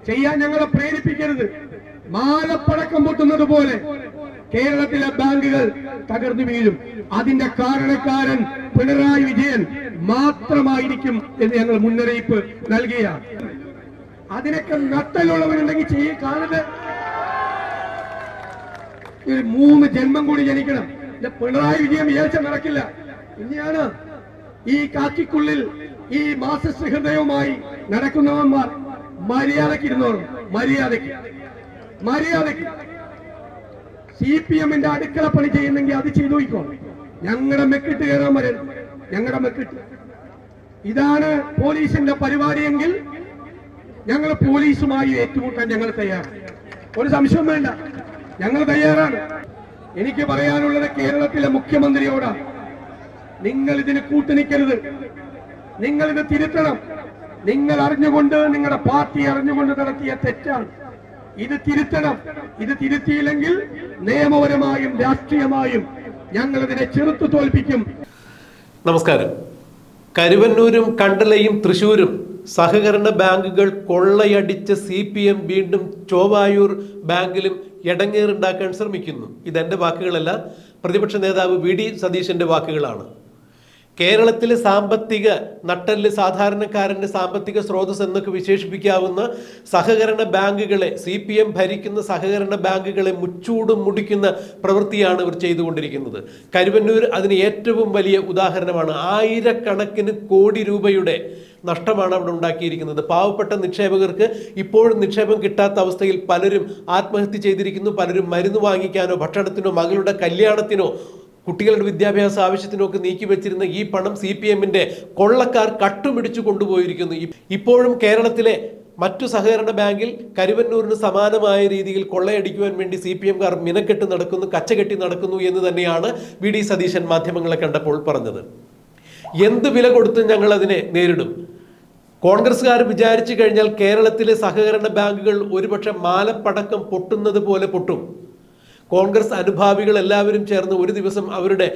ചെയ്യാൻ ഞങ്ങളെ പ്രേരിപ്പിക്കരുത്. മാലപ്പടക്കം പൊട്ടുന്നത് പോലെ കേരളത്തിലെ ബാങ്കുകൾ തകർന്നു വീഴും. അതിന്റെ കാരണക്കാരൻ പിണറായി വിജയൻ മാത്രമായിരിക്കും എന്ന് ഞങ്ങൾ മുന്നറിയിപ്പ് നൽകുകയാണ്. അതിനൊക്കെ നട്ടലുള്ളവരുണ്ടെങ്കിൽ കാണരുത്. ഒരു 3 ജന്മം കൂടി ജനിക്കണം. പിണറായി വിജയൻ വിചാരിച്ച നടക്കില്ല. ഇനിയാണ് ഈ കാക്കിക്കുള്ളിൽ ഈ മാസഹൃദയവുമായി നടക്കുന്നവന്മാർ മര്യാദയ്ക്ക് ഇരുന്നോളും. മര്യാദയ്ക്ക് CPM-ന്റെ അടുക്കള പണി ചെയ്യുന്നെങ്കിൽ അത് ചെയ്തു നോക്കോ. ഞങ്ങളുടെ മെക്കിട്ട് കയറാൻ വരരുത്. ഞങ്ങളുടെ മെക്കിട്ട് ഇതാണ് പോലീസിന്റെ പരിപാടിയെങ്കിൽ ഞങ്ങൾ പോലീസുമായി ഏറ്റുമുട്ടാൻ ഞങ്ങൾ തയ്യാറാണ്. ഒരു സംശയം വേണ്ട, ഞങ്ങൾ തയ്യാറാണ്. എനിക്ക് പറയാനുള്ളത് കേരളത്തിലെ മുഖ്യമന്ത്രിയോടാണ്. നിങ്ങൾ ഇതിന് കൂട്ടുനിൽക്കരുത്. നിങ്ങൾ ഇത് തിരുത്തണം. നിങ്ങൾ അറിഞ്ഞുകൊണ്ട്, നിങ്ങളുടെ പാർട്ടി അറിഞ്ഞുകൊണ്ട് നടത്തിയ തെറ്റാണ്. ഇത് തിരുത്തണം. ഇത് തിരുത്തിയില്ലെങ്കിൽ നിയമപരമായും രാഷ്ട്രീയമായും ഞങ്ങൾ ഇതിനെ ചെറുത്തു തോൽപ്പിക്കും. നമസ്കാരം. കരുവന്നൂരും കണ്ടലയും തൃശൂരും സഹകരണ ബാങ്കുകൾ കൊള്ളയടിച്ച CPM വീണ്ടും ചോവായൂർ ബാങ്കിലും എടങ്ങേറുണ്ടാക്കാൻ ശ്രമിക്കുന്നു. ഇതെന്റെ വാക്കുകളല്ല, പ്രതിപക്ഷ നേതാവ് VD സതീശന്റെ വാക്കുകളാണ്. കേരളത്തിലെ സാമ്പത്തിക നട്ടെല്ല്, സാധാരണക്കാരന്റെ സാമ്പത്തിക സ്രോതസ് എന്നൊക്കെ വിശേഷിപ്പിക്കാവുന്ന സഹകരണ ബാങ്കുകളെ, CPM ഭരിക്കുന്ന സഹകരണ ബാങ്കുകളെ മുച്ചൂടും മുടിക്കുന്ന പ്രവൃത്തിയാണ് ഇവർ ചെയ്തുകൊണ്ടിരിക്കുന്നത്. കരുവന്നൂർ അതിന് ഏറ്റവും വലിയ ഉദാഹരണമാണ്. ആയിരക്കണക്കിന് കോടി രൂപയുടെ നഷ്ടമാണ് അവിടെ ഉണ്ടാക്കിയിരിക്കുന്നത്. പാവപ്പെട്ട നിക്ഷേപകർക്ക് ഇപ്പോഴും നിക്ഷേപം കിട്ടാത്ത അവസ്ഥയിൽ പലരും ആത്മഹത്യ ചെയ്തിരിക്കുന്നു. പലരും മരുന്ന് വാങ്ങിക്കാനോ ഭക്ഷണത്തിനോ മകളുടെ കല്യാണത്തിനോ കുട്ടികളുടെ വിദ്യാഭ്യാസ ആവശ്യത്തിനൊക്കെ നീക്കി വെച്ചിരുന്ന ഈ പണം CPM-ന്റെ കൊള്ളക്കാർ കട്ടുപിടിച്ചു കൊണ്ടുപോയിരിക്കുന്നു. ഇപ്പോഴും കേരളത്തിലെ മറ്റു സഹകരണ ബാങ്കിൽ കരുവന്നൂരിന് സമാനമായ രീതിയിൽ കൊള്ളയടിക്കുവാൻ വേണ്ടി CPM-കാർ മിനക്കെട്ട് നടക്കുന്നു, കച്ചകെട്ടി നടക്കുന്നു എന്ന് തന്നെയാണ് VD സതീശൻ മാധ്യമങ്ങളെ കണ്ടപ്പോൾ പറഞ്ഞത്. എന്ത് വില കൊടുത്തും ഞങ്ങൾ അതിനെ നേരിടും. കോൺഗ്രസ്സുകാർ വിചാരിച്ചു കഴിഞ്ഞാൽ കേരളത്തിലെ സഹകരണ ബാങ്കുകൾ ഒരുപക്ഷെ മാലപ്പടക്കം പൊട്ടുന്നത് പോലെ പൊട്ടും. കോൺഗ്രസ് അനുഭാവികൾ എല്ലാവരും ചേർന്ന് ഒരു ദിവസം അവരുടെ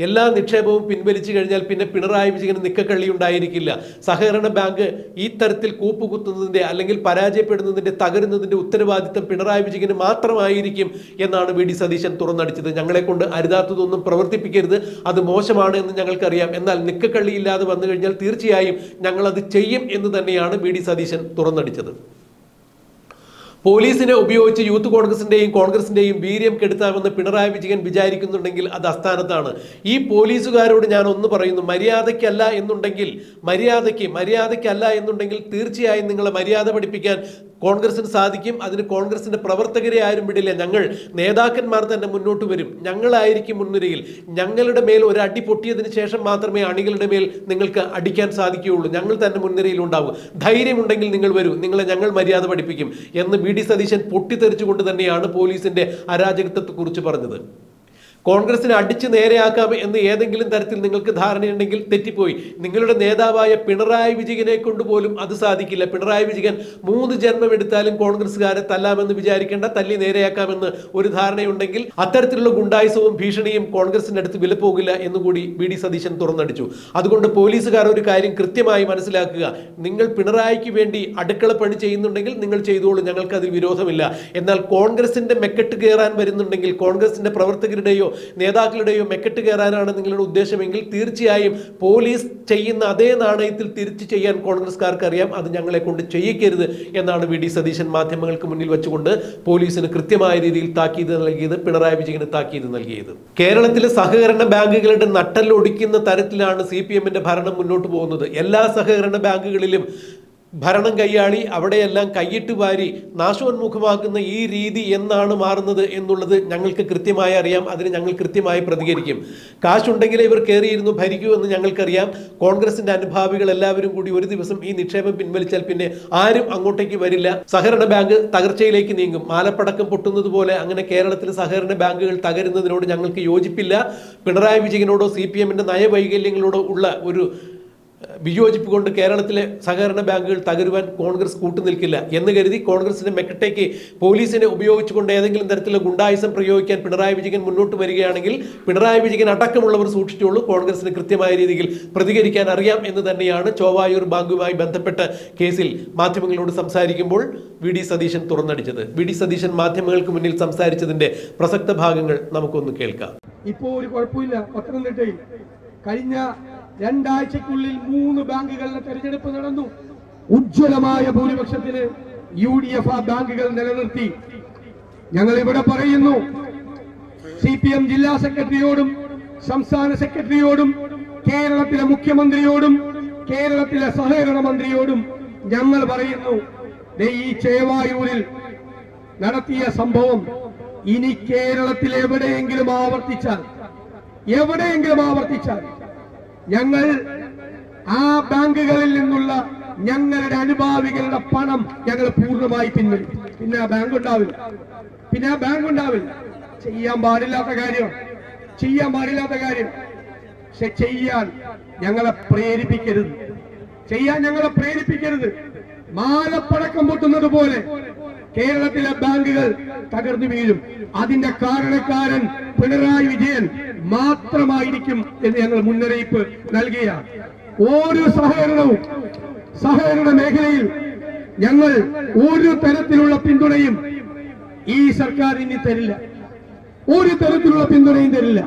എല്ലാ നിക്ഷേപവും പിൻവലിച്ചു കഴിഞ്ഞാൽ പിന്നെ പിണറായി വിജയന് നിക്കക്കള്ളി ഉണ്ടായിരിക്കില്ല. സഹകരണ ബാങ്ക് ഈ തരത്തിൽ കൂപ്പുകുത്തുന്നതിന്റെ അല്ലെങ്കിൽ പരാജയപ്പെടുന്നതിന്റെ, തകരുന്നതിന്റെ ഉത്തരവാദിത്തം പിണറായി വിജയന് മാത്രമായിരിക്കും എന്നാണ് VD സതീശൻ തുറന്നടിച്ചത്. ഞങ്ങളെ കൊണ്ട് അരുതാത്തതൊന്നും പ്രവർത്തിപ്പിക്കരുത്, അത് മോശമാണ് എന്ന് ഞങ്ങൾക്കറിയാം. എന്നാൽ നിക്കക്കള്ളി ഇല്ലാതെ വന്നു കഴിഞ്ഞാൽ തീർച്ചയായും ഞങ്ങൾ അത് ചെയ്യും എന്ന് തന്നെയാണ് VD സതീശൻ തുറന്നടിച്ചത്. പോലീസിനെ ഉപയോഗിച്ച് യൂത്ത് കോൺഗ്രസിന്റെയും വീര്യം കെടുത്താമെന്ന് പിണറായി വിജയൻ വിചാരിക്കുന്നുണ്ടെങ്കിൽ അത് അസ്ഥാനത്താണ്. ഈ പോലീസുകാരോട് ഞാൻ ഒന്ന് പറയുന്നു, മര്യാദയ്ക്കല്ല എന്നുണ്ടെങ്കിൽ തീർച്ചയായും നിങ്ങളെ മര്യാദ പഠിപ്പിക്കാൻ കോൺഗ്രസിന് സാധിക്കും. അതിന് കോൺഗ്രസിന്റെ പ്രവർത്തകരെ ആരും വിടില്ല. ഞങ്ങൾ നേതാക്കന്മാർ തന്നെ മുന്നോട്ട് വരും. ഞങ്ങളായിരിക്കും മുൻനിരയിൽ. ഞങ്ങളുടെ മേൽ ഒരു അടി പൊട്ടിയതിന് ശേഷം മാത്രമേ അണികളുടെ മേൽ നിങ്ങൾക്ക് അടിക്കാൻ സാധിക്കുകയുള്ളൂ. ഞങ്ങൾ തന്നെ മുൻനിരയിൽ ഉണ്ടാവും. ധൈര്യമുണ്ടെങ്കിൽ നിങ്ങൾ വരൂ, നിങ്ങളെ ഞങ്ങൾ മര്യാദ പഠിപ്പിക്കും എന്ന് VD സതീശൻ പൊട്ടിത്തെറിച്ചുകൊണ്ട് തന്നെയാണ് പോലീസിന്റെ അരാജകത്വത്തെക്കുറിച്ച് പറഞ്ഞത്. കോൺഗ്രസിനെ അടിച്ചു നേരെയാക്കാം എന്ന് ഏതെങ്കിലും തരത്തിൽ നിങ്ങൾക്ക് ധാരണയുണ്ടെങ്കിൽ തെറ്റിപ്പോയി. നിങ്ങളുടെ നേതാവായ പിണറായി വിജയനെ കൊണ്ടുപോലും അത് സാധിക്കില്ല. പിണറായി വിജയൻ 3 ജന്മം എടുത്താലും കോൺഗ്രസ്സുകാരെ തല്ലാമെന്ന് വിചാരിക്കേണ്ട, തല്ലി നേരെയാക്കാമെന്ന് ഒരു ധാരണയുണ്ടെങ്കിൽ അത്തരത്തിലുള്ള ഗുണ്ടായുസവും ഭീഷണിയും കോൺഗ്രസിന്റെ അടുത്ത് വിലപ്പോകില്ല എന്നുകൂടി VD സതീശൻ തുറന്നടിച്ചു. അതുകൊണ്ട് പോലീസുകാർ ഒരു കാര്യം കൃത്യമായി മനസ്സിലാക്കുക. നിങ്ങൾ പിണറായിക്ക് വേണ്ടി അടുക്കള പണി ചെയ്യുന്നുണ്ടെങ്കിൽ നിങ്ങൾ ചെയ്തോളൂ, ഞങ്ങൾക്ക് അതിൽ വിരോധമില്ല. എന്നാൽ കോൺഗ്രസിന്റെ മെക്കെട്ട് കയറാൻ വരുന്നുണ്ടെങ്കിൽ, കോൺഗ്രസിന്റെ പ്രവർത്തകരുടെയോ നേതാക്കളുടെയോ മെക്കെട്ട് കയറാനാണ് നിങ്ങളുടെ ഉദ്ദേശമെങ്കിൽ തീർച്ചയായും പോലീസ് ചെയ്യുന്ന അതേ നാണയത്തിൽ തിരിച്ചു ചെയ്യാൻ കോൺഗ്രസ്സുകാർക്ക് അറിയാം. അത് ഞങ്ങളെ കൊണ്ട് ചെയ്യിക്കരുത് എന്നാണ് VD സതീശൻ മാധ്യമങ്ങൾക്ക് മുന്നിൽ വെച്ചുകൊണ്ട് പോലീസിന് കൃത്യമായ രീതിയിൽ താക്കീത് നൽകിയത്, പിണറായി വിജയന് താക്കീത് നൽകിയത്. കേരളത്തിലെ സഹകരണ ബാങ്കുകളുടെ നട്ടെല്ലൊടിക്കുന്ന തരത്തിലാണ് CPM-ന്റെ ഭരണം മുന്നോട്ട് പോകുന്നത്. എല്ലാ സഹകരണ ബാങ്കുകളിലും ഭരണം കൈയാളി, അവിടെയെല്ലാം കൈയിട്ട് വാരി നാശോന്മുഖമാക്കുന്ന ഈ രീതി എന്നാണ് മാറുന്നത് എന്നുള്ളത് ഞങ്ങൾക്ക് കൃത്യമായി അറിയാം. അതിന് ഞങ്ങൾ കൃത്യമായി പ്രതികരിക്കും. കാശുണ്ടെങ്കിലേ ഇവർ കയറിയിരുന്നു ഭരിക്കൂ എന്ന് ഞങ്ങൾക്കറിയാം. കോൺഗ്രസിന്റെ അനുഭാവികൾ എല്ലാവരും കൂടി ഒരു ദിവസം ഈ നിക്ഷേപം പിൻവലിച്ചാൽ പിന്നെ ആരും അങ്ങോട്ടേക്ക് വരില്ല. സഹകരണ ബാങ്ക് തകർച്ചയിലേക്ക് നീങ്ങും. മാലപ്പടക്കം പൊട്ടുന്നത് പോലെ അങ്ങനെ കേരളത്തിലെ സഹകരണ ബാങ്കുകൾ തകരുന്നതിനോട് ഞങ്ങൾക്ക് യോജിപ്പില്ല. പിണറായി വിജയനോടോ CPM-ന്റെ നയവൈകല്യങ്ങളോടോ ഉള്ള ഒരു വിയോജിപ്പ് കൊണ്ട് കേരളത്തിലെ സഹകരണ ബാങ്കുകൾ തകരുവാൻ കോൺഗ്രസ് കൂട്ടുനിൽക്കില്ല എന്ന് കരുതി കോൺഗ്രസിന്റെ മെക്കട്ടേക്ക് പോലീസിനെ ഉപയോഗിച്ചുകൊണ്ട് ഏതെങ്കിലും തരത്തിലുള്ള ഗുണ്ടായുസം പ്രയോഗിക്കാൻ പിണറായി വിജയൻ മുന്നോട്ട് വരികയാണെങ്കിൽ പിണറായി വിജയൻ അടക്കമുള്ളവർ സൂക്ഷിച്ചുള്ളൂ. കോൺഗ്രസിന് കൃത്യമായ രീതിയിൽ പ്രതികരിക്കാൻ അറിയാം എന്ന് തന്നെയാണ് ചോവായൂർ ബാങ്കുമായി ബന്ധപ്പെട്ട കേസിൽ മാധ്യമങ്ങളോട് സംസാരിക്കുമ്പോൾ വി ഡി സതീശൻ തുറന്നടിച്ചത്. വി ഡി സതീശൻ മാധ്യമങ്ങൾക്ക് മുന്നിൽ സംസാരിച്ചതിന്റെ പ്രസക്ത ഭാഗങ്ങൾ നമുക്കൊന്ന് കേൾക്കാം. ഇപ്പോ ഒരു കുഴപ്പമില്ല. പത്തനംതിട്ടയിൽ കഴിഞ്ഞ 2 ആഴ്ചക്കുള്ളിൽ 3 ബാങ്കുകളുടെ തെരഞ്ഞെടുപ്പ് നടന്നു. ഉജ്ജ്വലമായ ഭൂരിപക്ഷത്തിന് UDF ആ ബാങ്കുകൾ നിലനിർത്തി. ഞങ്ങൾ ഇവിടെ പറയുന്നു, CPM ജില്ലാ സെക്രട്ടറിയോടും സംസ്ഥാന സെക്രട്ടറിയോടും കേരളത്തിലെ മുഖ്യമന്ത്രിയോടും കേരളത്തിലെ സഹകരണ മന്ത്രിയോടും ഞങ്ങൾ പറയുന്നു, ഈ ചേവായൂരിൽ നടത്തിയ സംഭവം ഇനി കേരളത്തിൽ എവിടെയെങ്കിലും ആവർത്തിച്ചാൽ ഞങ്ങൾ ആ ബാങ്കുകളിൽ നിന്നുള്ള ഞങ്ങളുടെ അനുഭാവികളുടെ പണം ഞങ്ങൾ പൂർണ്ണമായി പിൻവലിക്കും. പിന്നെ ആ ബാങ്ക് ഉണ്ടാവില്ല. ചെയ്യാൻ പാടില്ലാത്ത കാര്യം. പക്ഷെ ചെയ്യാൻ ഞങ്ങളെ പ്രേരിപ്പിക്കരുത്. മാലപ്പടക്കം പൊട്ടുന്നത് പോലെ കേരളത്തിലെ ബാങ്കുകൾ തകർന്നു വീഴും. അതിന്റെ കാരണക്കാരൻ പിണറായി വിജയൻ മാത്രമായിരിക്കും എന്ന് ഞങ്ങൾ മുന്നറിയിപ്പ് നൽകുകയാണ്. ഓരോ സഹകരണ മേഖലയിൽ ഞങ്ങൾ ഒരു തരത്തിലുള്ള പിന്തുണയും ഈ സർക്കാർ ഇനി തരില്ല. ഒരു തരത്തിലുള്ള പിന്തുണയും തരില്ല.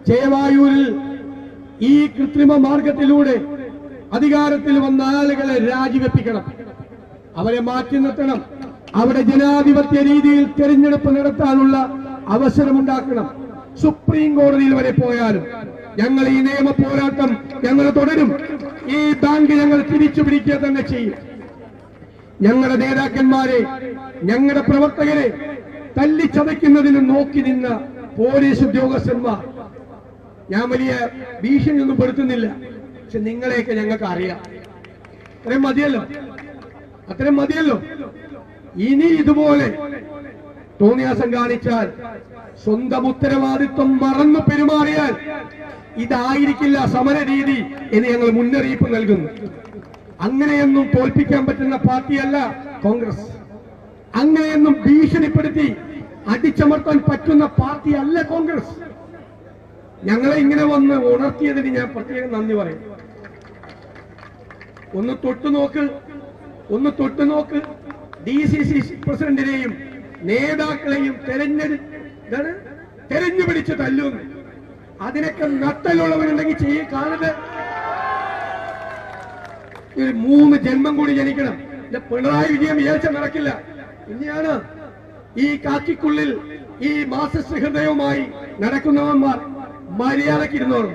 ചേവായൂരിൽ ഈ കൃത്രിമ മാർഗത്തിലൂടെ അധികാരത്തിൽ വന്ന ആളുകളെ രാജിവെപ്പിക്കണം, അവരെ മാറ്റി നിർത്തണം. അവിടെ ജനാധിപത്യ രീതിയിൽ തെരഞ്ഞെടുപ്പ് നടത്താനുള്ള അവസരമുണ്ടാക്കണം. സുപ്രീം കോടതിയിൽ വരെ പോയാലും ഞങ്ങൾ ഈ നിയമ പോരാട്ടം ഞങ്ങൾ തുടരും. ഈ ബാങ്ക് ഞങ്ങൾ തിരിച്ചു പിടിക്കുക തന്നെ ചെയ്യും. ഞങ്ങളുടെ നേതാക്കന്മാരെ, ഞങ്ങളുടെ പ്രവർത്തകരെ തല്ലിച്ചതയ്ക്കുന്നതിന് നോക്കി നിന്ന പോലീസ് ഉദ്യോഗസ്ഥന്മാർ, ഞാൻ വലിയ ഭീഷണിയൊന്നും പെടുത്തുന്നില്ല, പക്ഷെ നിങ്ങളെയൊക്കെ ഞങ്ങൾക്ക് അറിയാം. അത്രയും മതിയല്ലോ. ഇനി ഇതുപോലെ തോന്നിയാസം കാണിച്ചാൽ, സ്വന്തം ഉത്തരവാദിത്വം മറന്നു പെരുമാറിയാൽ ഇതായിരിക്കില്ല സമരരീതി എന്ന് ഞങ്ങൾ മുന്നറിയിപ്പ് നൽകുന്നു. അങ്ങനെയൊന്നും തോൽപ്പിക്കാൻ പറ്റുന്ന പാർട്ടിയല്ല കോൺഗ്രസ്. അങ്ങനെയൊന്നും ഭീഷണിപ്പെടുത്തി അടിച്ചമർത്താൻ പറ്റുന്ന പാർട്ടിയല്ല കോൺഗ്രസ്. ഞങ്ങളെ ഇങ്ങനെ വന്ന് ഉണർത്തിയതിന് ഞാൻ പ്രത്യേകം നന്ദി പറയും. ഒന്ന് തൊട്ടുനോക്ക് DCC പ്രസിഡന്റിനെയും നേതാക്കളെയും തെരഞ്ഞുപിടിച്ച് തല്ലുന്നു. അതിനൊക്കെ നട്ടലുള്ളവരുണ്ടെങ്കിൽ കാണരുത്. ഒരു 3 ജന്മം കൂടി ജനിക്കണം. പിണറായി വിജയൻ വിചാരിച്ച നടക്കില്ല. ഇനിയാണ് ഈ കാക്കിക്കുള്ളിൽ ഈ മാസസ് ഹൃദയവുമായി നടക്കുന്നവന്മാർ മര്യാദയ്ക്ക് ഇരുന്നോളും.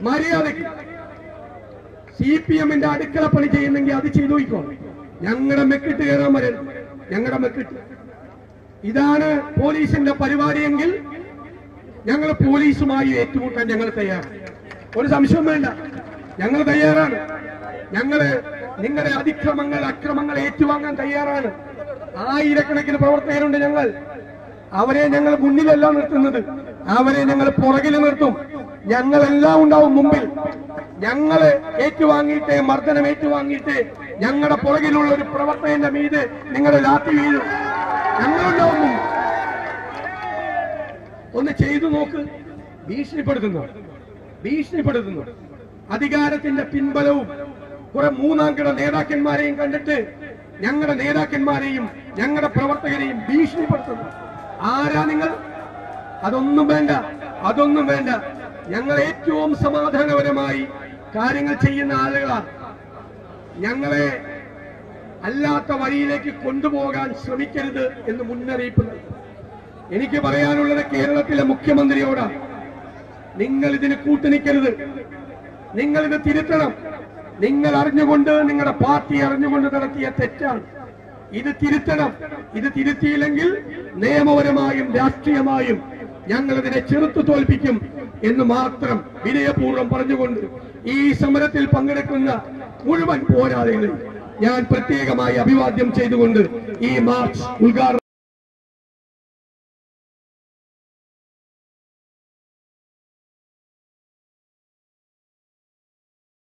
മര്യാദയ്ക്ക് CPM അടുക്കള പണി ചെയ്യുന്നെങ്കിൽ അത് ചെയ്തു നോക്കോ. ഞങ്ങളുടെ മെക്കിട്ട് കയറാൻ വരരുത്. ഞങ്ങളുടെ മെക്കിട്ട് ഇതാണ് പോലീസിന്റെ പരിപാടിയെങ്കിൽ ഞങ്ങൾ പോലീസുമായി ഏറ്റുമുട്ടാൻ ഞങ്ങൾ തയ്യാറാണ്. ഒരു സംശയം വേണ്ട, ഞങ്ങൾ തയ്യാറാണ്. നിങ്ങളുടെ അക്രമങ്ങൾ ഏറ്റുവാങ്ങാൻ തയ്യാറാണ്. ആയിരക്കണക്കിന് പ്രവർത്തകരുണ്ട്. അവരെ ഞങ്ങൾ മുന്നിലല്ല നിർത്തുന്നത്, അവരെ ഞങ്ങൾ പുറകിൽ നിർത്തും. ഞങ്ങളെല്ലാം ഉണ്ടാവും മുമ്പിൽ. ഞങ്ങൾ ഏറ്റുവാങ്ങിയിട്ട്, മർദ്ദനം ഏറ്റുവാങ്ങിയിട്ട് ഞങ്ങളുടെ പുറകിലുള്ള ഒരു പ്രവർത്തകന്റെ മീത് നിങ്ങളുടെ ലാത്തി വീഴും. ഞങ്ങളുണ്ടാവും. ഒന്ന് ചെയ്തു നോക്ക്. ഭീഷണിപ്പെടുത്തുന്നു. അധികാരത്തിന്റെ പിൻബലവും കുറെ മൂന്നാംകിട നേതാക്കന്മാരെയും കണ്ടിട്ട് ഞങ്ങളുടെ നേതാക്കന്മാരെയും ഞങ്ങളുടെ പ്രവർത്തകരെയും ഭീഷണിപ്പെടുത്തുന്നു. ആരാ നിങ്ങൾ? അതൊന്നും വേണ്ട. ഞങ്ങൾ ഏറ്റവും സമാധാനപരമായി കാര്യങ്ങൾ ചെയ്യുന്ന ആളുകളാണ്. ഞങ്ങളെ അല്ലാത്ത വഴിയിലേക്ക് കൊണ്ടുപോകാൻ ശ്രമിക്കരുത് എന്ന് മുന്നറിയിപ്പ് നൽകി. എനിക്ക് പറയാനുള്ളത് കേരളത്തിലെ മുഖ്യമന്ത്രിയോടാണ്. നിങ്ങൾ ഇതിന് കൂട്ടുനിൽക്കരുത്. നിങ്ങൾ ഇത് തിരുത്തണം. നിങ്ങൾ അറിഞ്ഞുകൊണ്ട്, നിങ്ങളുടെ പാർട്ടി അറിഞ്ഞുകൊണ്ട് നടത്തിയ തെറ്റാണ്. ഇത് തിരുത്തണം. ഇത് തിരുത്തിയില്ലെങ്കിൽ നിയമപരമായും രാഷ്ട്രീയമായും ഞങ്ങൾ ഇതിനെ ചെറുത്തു തോൽപ്പിക്കും എന്ന് മാത്രം വിനയപൂർവ്വം പറഞ്ഞുകൊണ്ട് ഈ സമരത്തിൽ പങ്കെടുക്കുന്ന മുഴുവൻ പോരാളികളെയും ഞാൻ പ്രത്യേകമായി അഭിവാദ്യം ചെയ്തുകൊണ്ട് ഈ മാർച്ച് ഉദ്ഘാടനം